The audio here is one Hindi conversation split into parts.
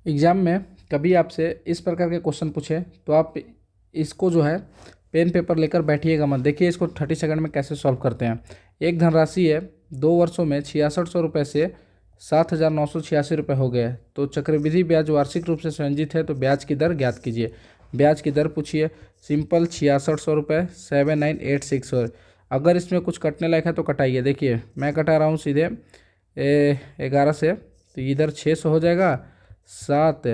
एग्ज़ाम में कभी आपसे इस प्रकार के क्वेश्चन पूछे तो आप इसको जो है पेन पेपर लेकर बैठिएगा मत। देखिए इसको 30 सेकंड में कैसे सॉल्व करते हैं। एक धनराशि है 2 वर्षों में 6600 रुपये से 7986 रुपये हो गए। तो चक्रवृद्धि ब्याज वार्षिक रूप से संयोजित है तो ब्याज की दर ज्ञात कीजिए। ब्याज की दर पूछिए, सिंपल 6600 रुपये 7986। अगर इसमें कुछ कटने लायक है तो कटाइए। देखिए मैं कटा रहा हूँ सीधे 11 से, तो इधर 600 हो जाएगा, 7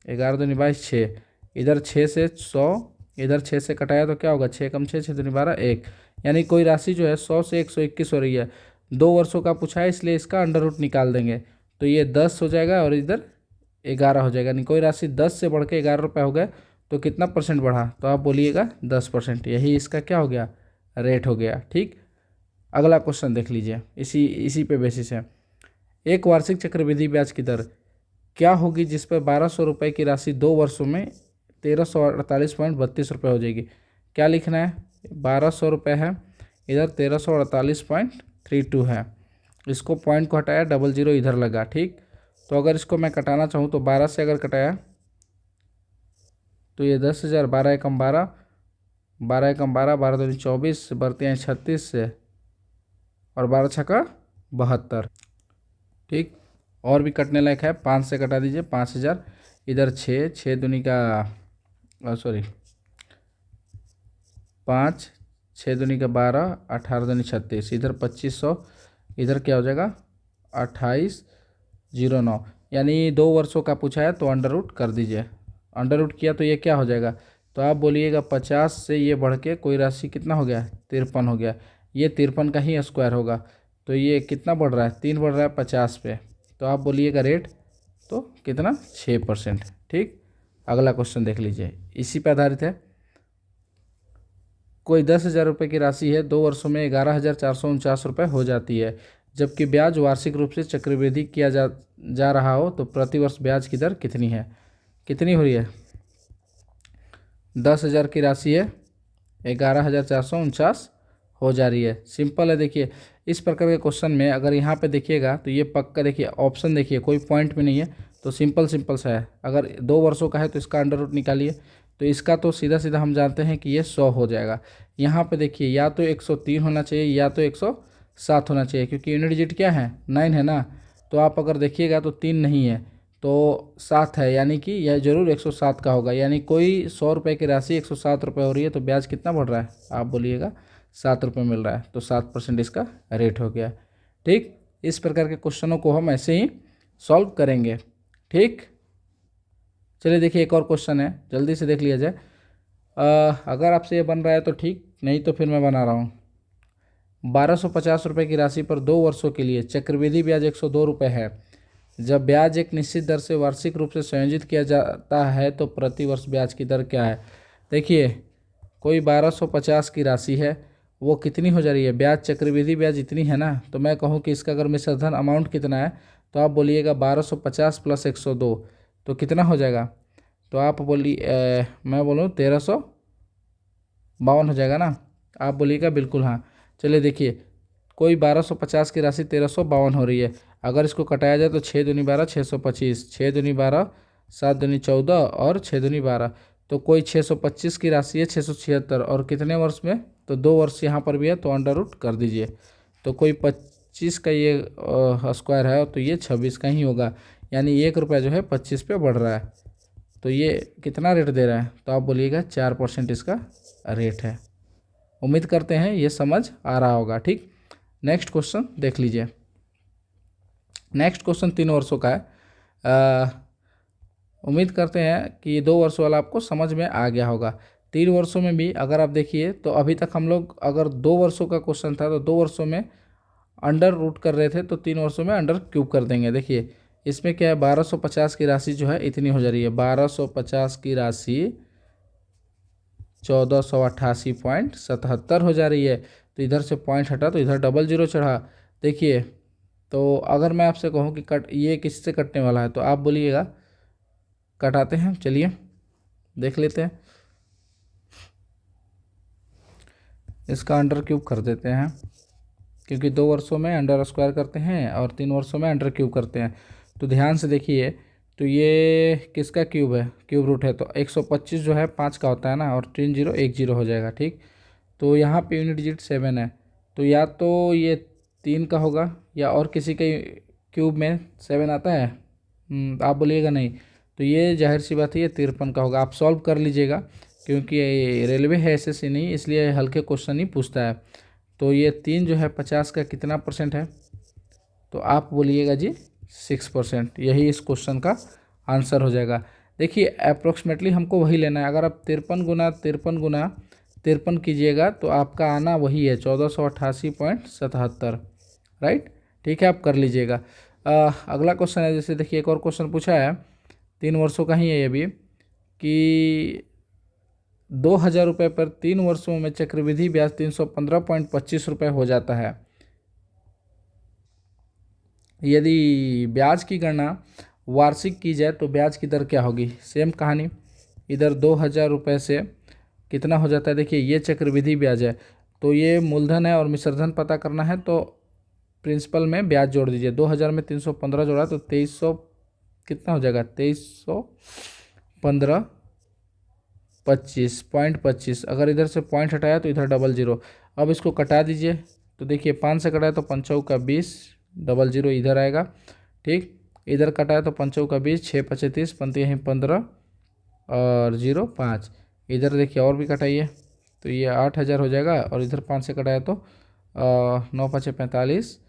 11 दूनी 22 6, इधर 6 से 100, इधर 6 से कटाया तो क्या होगा, 6 कम 6 6 दूनी 12 1, यानी कोई राशि जो है 100 से 121 हो रही है। 2 वर्षों का पूछा है इसलिए इसका अंडर रूट निकाल देंगे तो ये 10 हो जाएगा और इधर 11 हो जाएगा। यानी कोई राशि 10 से बढ़ के 11 रुपये हो गए तो कितना परसेंट बढ़ा, तो आप बोलिएगा 10%। यही इसका क्या हो गया, रेट हो गया। ठीक, अगला क्वेश्चन देख लीजिए, इसी पे बेसिस है। एक वार्षिक चक्रवृद्धि ब्याज की दर क्या होगी जिस पर 1200 रुपये की राशि 2 वर्षों में 1348.32 रुपये हो जाएगी। क्या लिखना है, 1200 रुपये है, इधर 1348.32 है, इसको पॉइंट को हटाया, 00 इधर लगा। ठीक, तो अगर इसको मैं कटाना चाहूँ तो 12 से अगर कटाया तो ये 10,000, 12 एकम 12, 12 एकम 12, 12 दूनी 24, बढ़ते हैं 36 से, और 12 छक्का 72। ठीक, और भी कटने लायक है, 5 से कटा दीजिए, 5000, इधर 6 दूनी का 5, 6 दूनी का 12, 18 दूनी 36, इधर 2500, इधर क्या हो जाएगा 2809। यानी 2 वर्षों का पूछा है तो अंडर रूट कर दीजिए। अंडर रूट किया तो ये क्या हो जाएगा, तो आप बोलिएगा 50 से ये बढ़ के कोई राशि कितना हो गया, 53 हो गया। ये 53 का ही स्क्वायर होगा, तो ये कितना बढ़ रहा है, 3 बढ़ रहा है 50 पे, तो आप बोलिएगा रेट तो कितना, 6%। ठीक, अगला क्वेश्चन देख लीजिए, इसी पर आधारित है। कोई 10,000 रुपये की राशि है, 2 वर्षों में 11,449 रुपये हो जाती है, जबकि ब्याज वार्षिक रूप से चक्रवृद्धि किया जा रहा हो तो प्रतिवर्ष ब्याज की दर कितनी है। कितनी हो रही है, 10,000 की राशि है, 11,449 हो जा रही है। सिंपल है। देखिए इस प्रकार के क्वेश्चन में अगर यहाँ पे देखिएगा तो ये पक्का, देखिए ऑप्शन देखिए कोई पॉइंट में नहीं है, तो सिंपल सा है। अगर 2 वर्षों का है तो इसका अंडर रूट निकालिए, तो इसका तो सीधा सीधा हम जानते हैं कि ये 100 हो जाएगा। यहाँ पे देखिए या तो 103 होना चाहिए या तो 107 होना चाहिए, क्योंकि यूनिट डिजिट क्या है, 9 है ना। तो आप अगर देखिएगा तो 3 नहीं है तो 7 है, यानी कि यह जरूर 107 का होगा। यानी कोई 100 रुपये की राशि 107 रुपये हो रही है तो ब्याज कितना बढ़ रहा है, आप बोलिएगा 7 रुपये मिल रहा है, तो 7% इसका रेट हो गया। ठीक, इस प्रकार के क्वेश्चनों को हम ऐसे ही सॉल्व करेंगे। ठीक, चलिए देखिए एक और क्वेश्चन है, जल्दी से देख लिया जाए। अगर आपसे ये बन रहा है तो ठीक, नहीं तो फिर मैं बना रहा हूँ। 1250 रुपये की राशि पर 2 वर्षों के लिए चक्रवृद्धि ब्याज 102 रुपये है। जब ब्याज एक निश्चित दर से वार्षिक रूप से संयोजित किया जाता है तो प्रति वर्ष ब्याज की दर क्या है। देखिए कोई 1250 की राशि है, वो कितनी हो जा रही है, ब्याज चक्रवृद्धि ब्याज इतनी है ना, तो मैं कहूँ कि इसका अगर मिश्रधन अमाउंट कितना है तो आप बोलिएगा 1250 प्लस 102, तो कितना हो जाएगा, तो आप बोलिए मैं बोलूँ 1352 हो जाएगा ना, आप बोलिएगा बिल्कुल हाँ। चलिए देखिए कोई 1250 की राशि 1352 हो रही है, अगर इसको कटाया जाए तो 6 दूनी 12 625, 6 दूनी 12, 7 दूनी 14 और 6 दूनी 12, तो कोई 625 की राशि है 676, और कितने वर्ष में, तो 2 वर्ष यहाँ पर भी है तो अंडर रूट कर दीजिए। तो कोई 25 का ये स्क्वायर है तो ये 26 का ही होगा, यानी 1 रुपया जो है 25 पे बढ़ रहा है, तो ये कितना रेट दे रहा है, तो आप बोलिएगा 4% इसका रेट है। उम्मीद करते हैं ये समझ आ रहा होगा। ठीक, नेक्स्ट क्वेश्चन देख लीजिए। नेक्स्ट क्वेश्चन 3 वर्षों का है। उम्मीद करते हैं कि ये 2 वर्षों वाला आपको समझ में आ गया होगा। 3 वर्षों में भी अगर आप देखिए तो अभी तक हम लोग अगर 2 वर्षों का क्वेश्चन था तो 2 वर्षों में अंडर रूट कर रहे थे, तो 3 वर्षों में अंडर क्यूब कर देंगे। देखिए इसमें क्या है, 1250 की राशि जो है इतनी हो जा रही है, 1250 की राशि 1488.77 हो जा रही है, तो इधर से पॉइंट हटा तो इधर 00 चढ़ा। देखिए तो अगर मैं आपसे कहूँ कि ये किससे कटने वाला है तो आप बोलिएगा, कटाते हैं, चलिए देख लेते हैं। इसका अंडर क्यूब कर देते हैं, क्योंकि 2 वर्षों में अंडर स्क्वायर करते हैं और 3 वर्षों में अंडर क्यूब करते हैं। तो ध्यान से देखिए तो ये किसका क्यूब है, क्यूब रूट है, तो 125 जो है 5 का होता है ना, और 3 0 1 0 हो जाएगा। ठीक, तो यहाँ पे यूनिट डिजिट 7 है, तो या तो ये 3 का होगा या और किसी के क्यूब में 7 आता है। आप बोलिएगा नहीं, तो ये जाहिर सी बात है ये 53 का होगा। आप सॉल्व कर लीजिएगा, क्योंकि ये रेलवे है एसएससी नहीं, इसलिए हल्के क्वेश्चन ही पूछता है। तो ये 3 जो है 50 का कितना परसेंट है, तो आप बोलिएगा जी 6%। यही इस क्वेश्चन का आंसर हो जाएगा। देखिए अप्रोक्सीमेटली हमको वही लेना है। अगर आप 53 गुना 53 कीजिएगा तो आपका आना वही है 1488.77। राइट, ठीक है, आप कर लीजिएगा। अगला क्वेश्चन है, जैसे देखिए एक और क्वेश्चन पूछा है, 3 वर्षों का ही है ये भी, कि 2000 रुपये पर 3 वर्षों में चक्रवृद्धि ब्याज 315.25 रुपये हो जाता है। यदि ब्याज की गणना वार्षिक की जाए तो ब्याज की दर क्या होगी। सेम कहानी, इधर 2000 रुपये से कितना हो जाता है। देखिए ये चक्रवृद्धि ब्याज है, तो ये मूलधन है और मिश्रधन पता करना है, तो प्रिंसिपल में ब्याज जोड़ दीजिए। 2000 में 315 जोड़ा तो 2300 कितना हो जाएगा, 2315.25। अगर इधर से पॉइंट हटाया तो इधर 00। अब इसको कटा दीजिए, तो देखिए 5 से कटाया तो 5 का 20, 00 इधर आएगा। ठीक, इधर कटाया तो 5 का 20, 6 25 30, पंती यहीं 15 और 0 5। इधर देखिए और भी कटाइए, तो ये 8000 हो जाएगा। और इधर 5 से कटाया तो 9 5 45,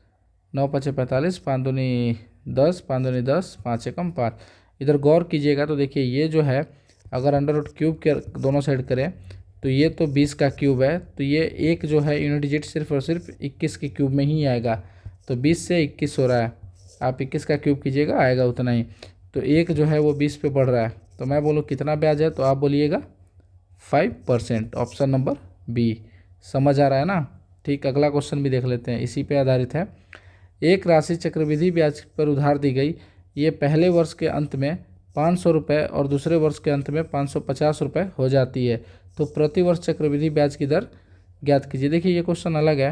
9 5 45, 5 दूनी 10, 5 दूनी 10, 5 से कम 5। इधर गौर कीजिएगा तो देखिए ये जो है, अगर अंडर रूट क्यूब के दोनों साइड करें तो ये तो 20 का क्यूब है, तो ये एक जो है यूनिट डिजिट सिर्फ और सिर्फ 21 के क्यूब में ही आएगा। तो 20 से 21 हो रहा है, आप 21 का क्यूब कीजिएगा आएगा उतना ही। तो एक जो है वो 20 पे बढ़ रहा है, तो मैं बोलूँ कितना ब्याज है, तो आप बोलिएगा 5%। Option number B. समझ आ रहा है ना। ठीक, अगला क्वेश्चन भी देख लेते हैं, इसी पे आधारित है। एक राशि चक्रवृद्धि ब्याज पर उधार दी गई, ये पहले वर्ष के अंत में 500 रुपये और दूसरे वर्ष के अंत में 550 रुपये हो जाती है, तो प्रति वर्ष चक्रवृद्धि ब्याज की दर ज्ञात कीजिए। देखिए ये क्वेश्चन अलग है।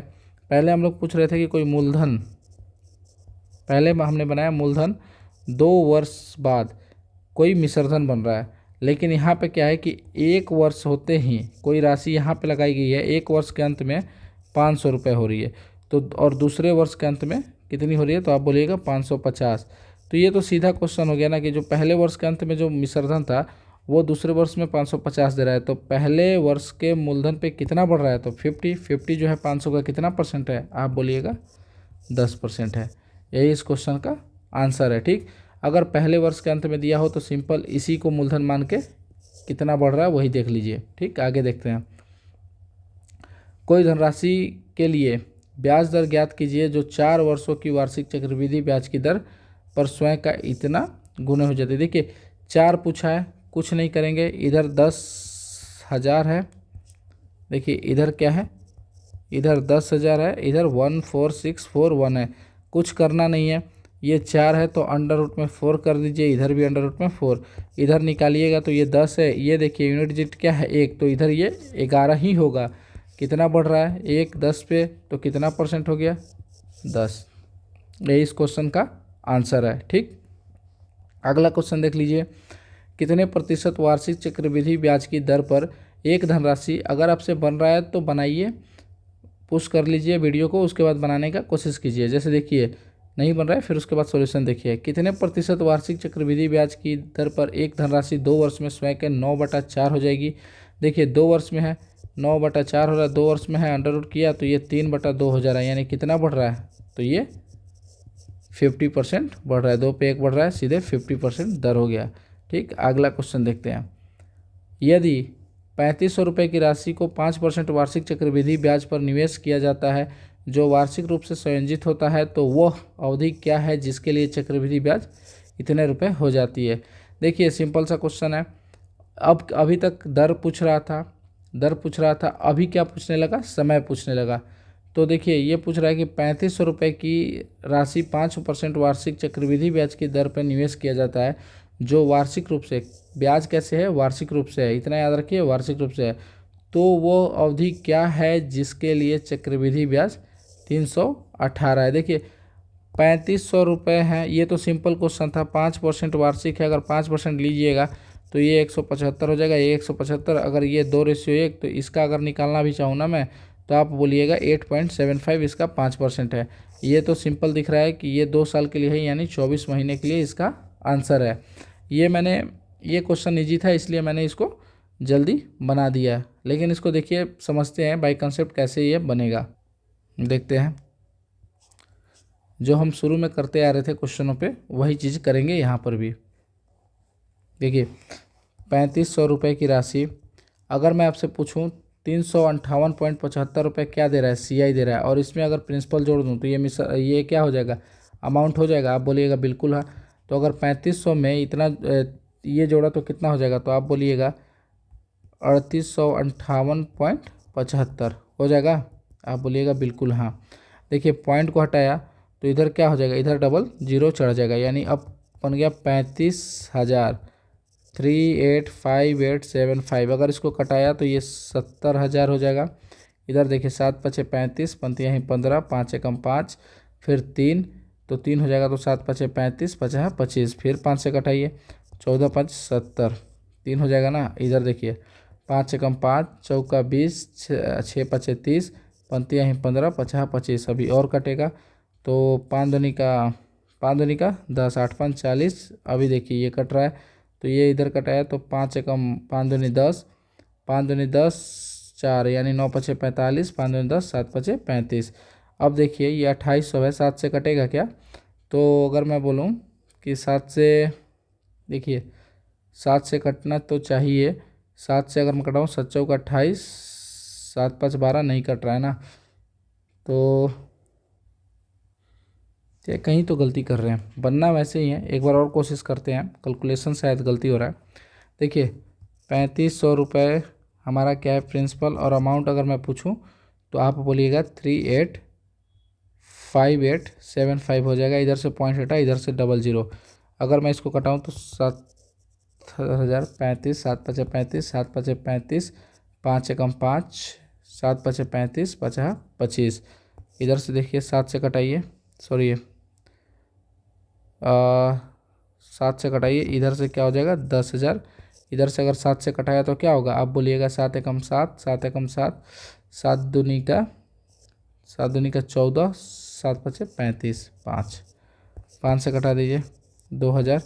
पहले हम लोग पूछ रहे थे कि कोई मूलधन, पहले हमने बनाया मूलधन 2 वर्ष बाद कोई मिश्रधन बन रहा है, लेकिन यहाँ पे क्या है कि 1 वर्ष होते ही कोई राशि यहाँ पे लगाई गई है, 1 वर्ष के अंत में 500 रुपये हो रही है, तो और दूसरे वर्ष के अंत में कितनी हो रही है, तो आप बोलिएगा 550। तो ये तो सीधा क्वेश्चन हो गया ना, कि जो पहले वर्ष के अंत में जो मिश्रधन था वो दूसरे वर्ष में 550 दे रहा है, तो पहले वर्ष के मूलधन पे कितना बढ़ रहा है, तो 50 जो है 500 का कितना परसेंट है, आप बोलिएगा 10% है। यही इस क्वेश्चन का आंसर है। ठीक, अगर पहले वर्ष के अंत में दिया हो तो सिंपल इसी को मूलधन मान के कितना बढ़ रहा है वही देख लीजिए। ठीक, आगे देखते हैं। कोई धनराशि के लिए ब्याज दर ज्ञात कीजिए जो 4 वर्षों की वार्षिक चक्रवृद्धि ब्याज की दर पर स्वयं का इतना गुना हो जाती है। देखिए 4 पूछा है, कुछ नहीं करेंगे, इधर 10,000 है, देखिए इधर क्या है, इधर 10,000 है, इधर 14641 है, कुछ करना नहीं है। ये 4 है तो अंडर रूट में 4 कर दीजिए, इधर भी अंडर रूट में 4, इधर निकालिएगा तो ये 10 है। ये देखिए यूनिट डिजिट क्या है 1, तो इधर ये 11 ही होगा। कितना बढ़ रहा है 1 10 पे, तो कितना परसेंट हो गया 10। यही इस क्वेश्चन का आंसर है। ठीक, अगला क्वेश्चन देख लीजिए। कितने प्रतिशत वार्षिक चक्रवृद्धि ब्याज की दर पर एक धनराशि, अगर आपसे बन रहा है तो बनाइए, पुश कर लीजिए वीडियो को, उसके बाद बनाने का कोशिश कीजिए। जैसे देखिए नहीं बन रहा है फिर उसके बाद सॉल्यूशन देखिए। कितने प्रतिशत वार्षिक चक्रवृद्धि ब्याज की दर पर एक धनराशि 2 वर्ष में स्वयं के 9/4 हो जाएगी। देखिए 2 वर्ष में है 9/4 हो रहा है, 2 वर्ष में है अंडर रूट किया तो ये 3/2 हो जा रहा है, यानी कितना बढ़ रहा है, तो ये 50% बढ़ रहा है। 2 पे 1 बढ़ रहा है, सीधे 50% दर हो गया। ठीक, अगला क्वेश्चन देखते हैं। यदि 3500 रुपये की राशि को 5% वार्षिक चक्रवृद्धि ब्याज पर निवेश किया जाता है जो वार्षिक रूप से संयोजित होता है, तो वह अवधि क्या है जिसके लिए चक्रवृद्धि ब्याज इतने रुपए हो जाती है। देखिए सिंपल सा क्वेश्चन है। अब अभी तक दर पूछ रहा था, अभी क्या पूछने लगा, समय पूछने लगा। तो देखिए ये पूछ रहा है कि 3500 रुपये की राशि 5% वार्षिक चक्रवृद्धि ब्याज की दर पर निवेश किया जाता है जो वार्षिक रूप से, ब्याज कैसे है, वार्षिक रूप से है, इतना याद रखिए वार्षिक रूप से है, तो वो अवधि क्या है जिसके लिए चक्रवृद्धि ब्याज 318 है। देखिए ₹3500 है। ये तो सिंपल क्वेश्चन था, 5% वार्षिक है, अगर 5% लीजिएगा तो ये 175 हो जाएगा, ये 175। अगर ये 2:1 तो इसका अगर निकालना भी चाहूँ ना मैं, तो आप बोलिएगा 8.75 इसका 5% है। ये तो सिंपल दिख रहा है कि ये 2 साल के लिए है, यानी 24 महीने के लिए इसका आंसर है। ये क्वेश्चन ईजी था इसलिए मैंने इसको जल्दी बना दिया है, लेकिन इसको देखिए समझते हैं बाय कंसेप्ट कैसे ये बनेगा। देखते हैं, जो हम शुरू में करते आ रहे थे क्वेश्चनों पे वही चीज़ करेंगे यहाँ पर भी। देखिए ₹3500 की राशि, अगर मैं आपसे पूछूं 358.75 क्या दे रहा है, CI दे रहा है, और इसमें अगर प्रिंसिपल जोड़ दूं तो ये क्या हो जाएगा, अमाउंट हो जाएगा। आप बोलिएगा बिल्कुल हाँ। तो अगर 3500 में इतना ये जोड़ा तो कितना हो जाएगा, तो आप बोलिएगा 3858.75 हो जाएगा। आप बोलिएगा बिल्कुल हाँ। देखिए पॉइंट को हटाया तो इधर क्या हो जाएगा, इधर डबल जीरो चढ़ जाएगा, यानी अब बन गया 35,000, 385875। अगर इसको कटाया तो ये 70,000 हो जाएगा। इधर देखिए 7×5 35, पंक्तियाँ ही 15, 5 एकम 5, फिर 3 तो 3 हो जाएगा, तो 7×5 35, 50 25, फिर 5 से कटाइए 14×5 70, 3 हो जाएगा ना। इधर देखिए 5 एकम 5, चौका 20, 6×5 30, पंक्तियाँ ही 15, 50 25, अभी और कटेगा तो 5 दूनी का 10, 8×5 40। अभी देखिए ये कट रहा है तो ये इधर कटाया तो 5 एकम 5 दूनी 10, 5 दूनी 10 4, यानी 9×5 45, 5 दूनी 10, 7×5 35। अब देखिए ये 2800 है, 7 से कटेगा क्या, तो अगर मैं बोलूँ कि 7 से, देखिए 7 से कटना तो चाहिए, 7 से अगर मैं कटाऊँ 7 चौका 28, 7×5 12, नहीं कट रहा है ना, तो ये कहीं तो गलती कर रहे हैं, बनना वैसे ही है। एक बार और कोशिश करते हैं, कैलकुलेशन शायद गलती हो रहा है। देखिए ₹3500 हमारा क्या है प्रिंसिपल, और अमाउंट अगर मैं पूछूं तो आप बोलिएगा 385875 हो जाएगा। इधर से पॉइंट हटा, इधर से डबल जीरो, अगर मैं इसको कटाऊं तो 7,035, 7×5 35, 7×5 35, 5 एकम 5, 7×5 35, 50 25। इधर से देखिए 7 से कटाइए, सॉरी 7 से कटाइए, इधर से क्या हो जाएगा 10,000। इधर से अगर 7 से कटाया तो क्या होगा, आप बोलिएगा 7 एकम 7, 7 एकम 7, 7 दूनी का 14, 7×5 35, 5 से कटा दीजिए 2,000,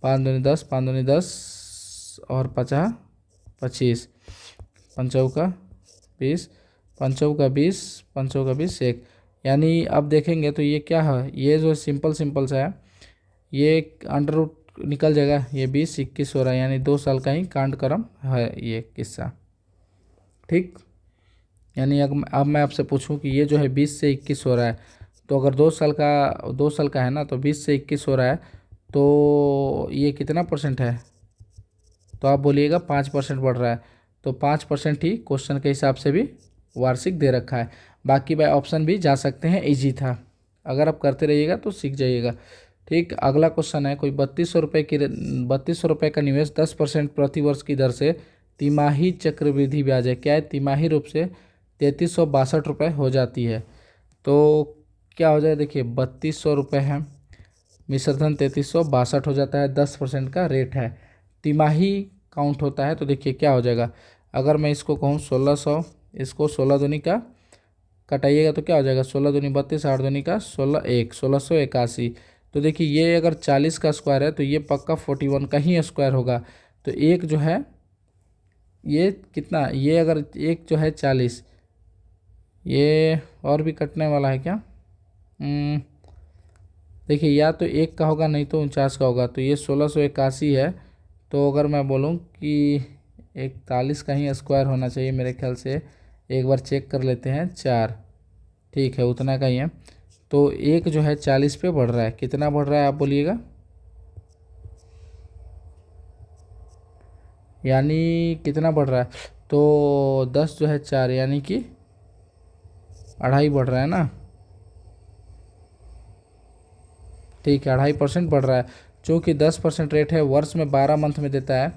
5 दूनी 10, 5 दूनी 10 और 50 25, 5 का 20, 5 20, 5 1। यानी अब देखेंगे तो ये क्या है, ये जो सिंपल सा है ये अंडर रूट निकल जाएगा, ये 20 21 हो रहा है, यानी 2 साल का ही कांड क्रम है ये किस्सा। ठीक, यानी अब मैं आपसे पूछूं कि ये जो है 20 से 21 हो रहा है, तो अगर 2 साल का है ना, तो 20 से 21 हो रहा है तो ये कितना % है, तो आप बोलिएगा 5% बढ़ रहा है, तो 5% ही क्वेश्चन के हिसाब से भी वार्षिक दे रखा है। बाकी बाय ऑप्शन भी जा सकते हैं, इजी था, अगर आप करते रहिएगा तो सीख जाइएगा। ठीक, अगला क्वेश्चन है, कोई ₹3200 का निवेश 10% प्रतिवर्ष की दर से तिमाही चक्रवृद्धि ब्याज है, क्या है, तिमाही रूप से ₹3362 हो जाती है, तो क्या हो जाए, देखिए ₹3200 है, मिश्रधन 3362 हो जाता है, 10% का रेट है, तिमाही काउंट होता है, तो देखिए क्या हो जाएगा, अगर मैं इसको कहूँ 1600, इसको 16 दूनी का कटाइएगा तो क्या हो जाएगा, 16 दूनी 32, 8 दूनी का 16 1, 1681। तो देखिए ये अगर 40 का स्क्वायर है तो ये पक्का 41 का ही स्क्वायर होगा, तो एक जो है ये कितना, ये अगर एक जो है 40, ये और भी कटने वाला है क्या, देखिए या तो एक का होगा नहीं तो 49 का होगा, तो ये 1681 है। तो अगर मैं बोलूँ कि 41 का ही स्क्वायर होना चाहिए मेरे ख्याल से, एक बार चेक कर लेते हैं, 4, ठीक है उतना का ही है, तो एक जो है 40 पे बढ़ रहा है, कितना बढ़ रहा है आप बोलिएगा, यानी कितना बढ़ रहा है, तो 10 जो है 4, यानी कि 2.5 बढ़ रहा है ना, ठीक है 2.5% बढ़ रहा है। चूँकि 10% रेट है, वर्ष में 12 मंथ में देता है,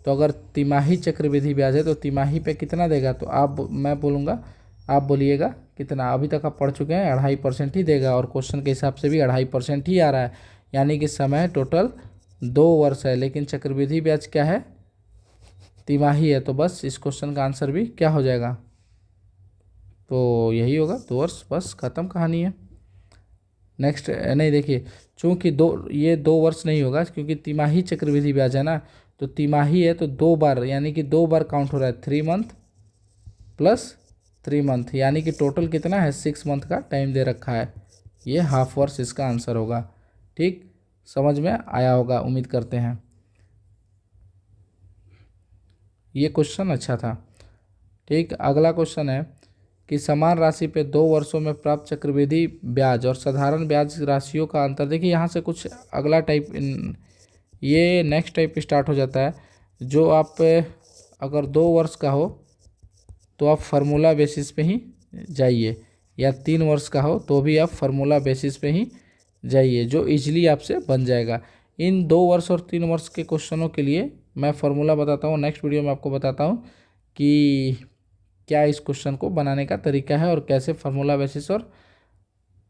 तो अगर तिमाही चक्रवृद्धि ब्याज है तो तिमाही पे कितना देगा, तो मैं बोलूँगा आप बोलिएगा कितना। अभी तक आप पढ़ चुके हैं, 2.5% ही देगा और क्वेश्चन के हिसाब से भी 2.5% ही आ रहा है, यानी कि समय टोटल 2 वर्ष है। लेकिन चक्रवृद्धि ब्याज क्या है, तिमाही है। तो बस इस क्वेश्चन का आंसर भी क्या हो जाएगा, तो यही होगा 2 वर्ष, बस ख़त्म कहानी है। नेक्स्ट नहीं देखिए, चूँकि ये 2 वर्ष नहीं होगा क्योंकि तिमाही चक्रवृद्धि ब्याज है ना, तो तिमाही है तो 2 बार, यानी कि 2 बार काउंट हो रहा है, 3 मंथ प्लस 3 मंथ, यानी कि टोटल कितना है, 6 मंथ का टाइम दे रखा है। ये हाफ वर्ष इसका आंसर होगा। ठीक, समझ में आया होगा उम्मीद करते हैं। ये क्वेश्चन अच्छा था। ठीक, अगला क्वेश्चन है कि समान राशि पे 2 वर्षों में प्राप्त चक्रवृद्धि ब्याज और साधारण ब्याज राशियों का अंतर। देखिए यहाँ से कुछ अगला टाइप, ये नेक्स्ट टाइप स्टार्ट हो जाता है। जो आप अगर 2 वर्ष का हो तो आप फार्मूला बेसिस पे ही जाइए, या 3 वर्ष का हो तो भी आप फार्मूला बेसिस पे ही जाइए, जो इजीली आपसे बन जाएगा। इन 2 वर्ष और 3 वर्ष के क्वेश्चनों के लिए मैं फार्मूला बताता हूँ, नेक्स्ट वीडियो में आपको बताता हूँ कि क्या इस क्वेश्चन को बनाने का तरीका है और कैसे फार्मूला बेसिस और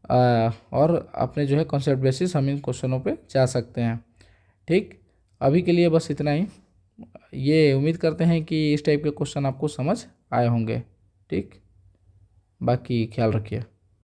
अपने जो है कॉन्सेप्ट बेसिस हम इन क्वेश्चनों पे जा सकते हैं। ठीक, अभी के लिए बस इतना ही। ये उम्मीद करते हैं कि इस टाइप के क्वेश्चन आपको समझ आए होंगे। ठीक, बाकी ख्याल रखिए।